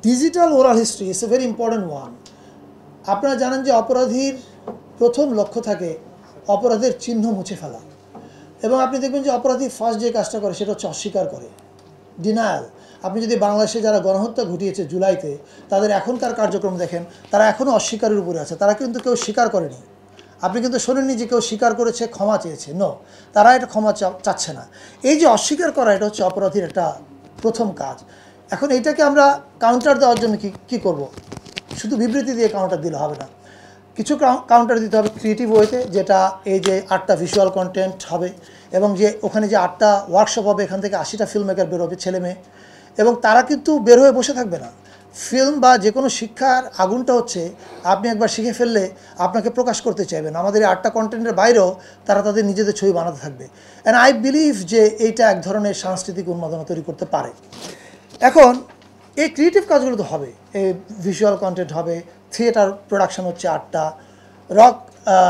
Digital oral history is a very important one. আপনারা জানেন যে অপরাধীর প্রথম লক্ষ্য থাকে অপরাধের চিহ্ন মুছে ফেলা, এবং আপনি দেখবেন যে অপরাধী ফার্স্ট যে কাজটা করে সেটা হচ্ছে অস্বীকার করে, ডিনায়াল। আপনি যদি বাংলাদেশে যারা গণহত্যা ঘটিয়েছে জুলাইতে তাদের এখনকার কার্যক্রম দেখেন, তারা এখনও অস্বীকারের উপরে আছে, তারা কিন্তু কেউ স্বীকার করেনি। আপনি কিন্তু শোনেননি যে কেউ স্বীকার করেছে ক্ষমা চেয়েছে, নো, তারা এটা ক্ষমা চাচ্ছে না। এই যে অস্বীকার করা, এটা হচ্ছে অপরাধীর একটা প্রথম কাজ। এখন এইটাকে আমরা কাউন্টার দেওয়ার জন্য কি করব? শুধু বিবৃতি দিয়ে কাউন্টার দিলে হবে না, কিছু কাউন্টার দিতে হবে ক্রিয়েটিভ ওয়েতে, যেটা এই যে 8টা ভিজুয়াল কন্টেন্ট হবে, এবং যে ওখানে যে 8টা ওয়ার্কশপ হবে, এখান থেকে 80টা ফিল্ম মেকার বেরোবে, ছেলে মেয়ে, এবং তারা কিন্তু বের হয়ে বসে থাকবে না। ফিল্ম বা যে কোনো শিক্ষার আগুনটা হচ্ছে আপনি একবার শিখে ফেললে আপনাকে প্রকাশ করতে চাইবেন। আমাদের এই 8টা কন্টেন্টের বাইরেও তারা তাদের নিজেদের ছবি বানাতে থাকবে। অ্যান্ড আই বিলিভ যে এইটা এক ধরনের সাংস্কৃতিক উন্মাদনা তৈরি করতে পারে। এখন এই ক্রিয়েটিভ কাজগুলো তো হবে, এই ভিজুয়াল কন্টেন্ট হবে, থিয়েটার প্রোডাকশন হচ্ছে 8টা, রক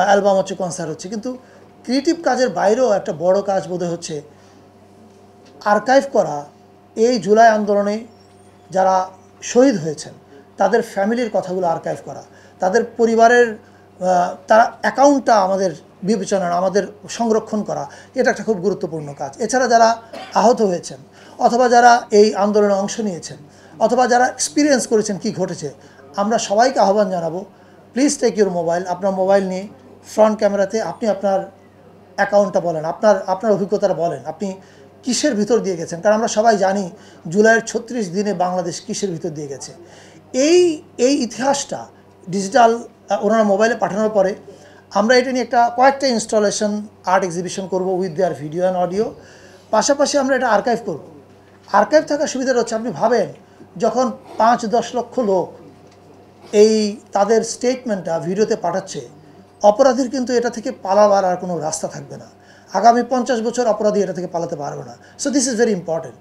অ্যালবাম হচ্ছে, কনসার্ট হচ্ছে, কিন্তু ক্রিয়েটিভ কাজের বাইরেও একটা বড় কাজ বোধহয় হচ্ছে আর্কাইভ করা এই জুলাই আন্দোলনে যারা শহীদ হয়েছেন তাদের ফ্যামিলির কথাগুলো আর্কাইভ করা, তাদের পরিবারের তারা অ্যাকাউন্টটা আমাদের বিবেচনা, আমাদের সংরক্ষণ করা, এটা একটা খুব গুরুত্বপূর্ণ কাজ। এছাড়া যারা আহত হয়েছেন, অথবা যারা এই আন্দোলনে অংশ নিয়েছেন, অথবা যারা এক্সপিরিয়েন্স করেছেন কি ঘটেছে, আমরা সবাইকে আহ্বান জানাবো, প্লিজ টেক ইউর মোবাইল, আপনার মোবাইল নিয়ে ফ্রন্ট ক্যামেরাতে আপনি আপনার অ্যাকাউন্টটা বলেন, আপনার অভিজ্ঞতাটা বলেন, আপনি কিসের ভিতর দিয়ে গেছেন। কারণ আমরা সবাই জানি জুলাইয়ের 36 দিনে বাংলাদেশ কিসের ভিতর দিয়ে গেছে। এই ইতিহাসটা ডিজিটাল ওনারা মোবাইলে পাঠানোর পরে আমরা এটা নিয়ে কয়েকটা ইনস্টলেশন আর্ট এক্সিবিশন করব with their video and audio. পাশাপাশি আমরা এটা আর্কাইভ করব। আর্কাইভ থাকার সুবিধাটা হচ্ছে, আপনি ভাবেন যখন 5-10 লক্ষ লোক এই তাদের স্টেটমেন্টটা ভিডিওতে পাঠাচ্ছে, অপরাধীর কিন্তু এটা থেকে পালাবার আর কোনো রাস্তা থাকবে না। আগামী 50 বছর অপরাধী এটা থেকে পালাতে পারবে না। So this is very important.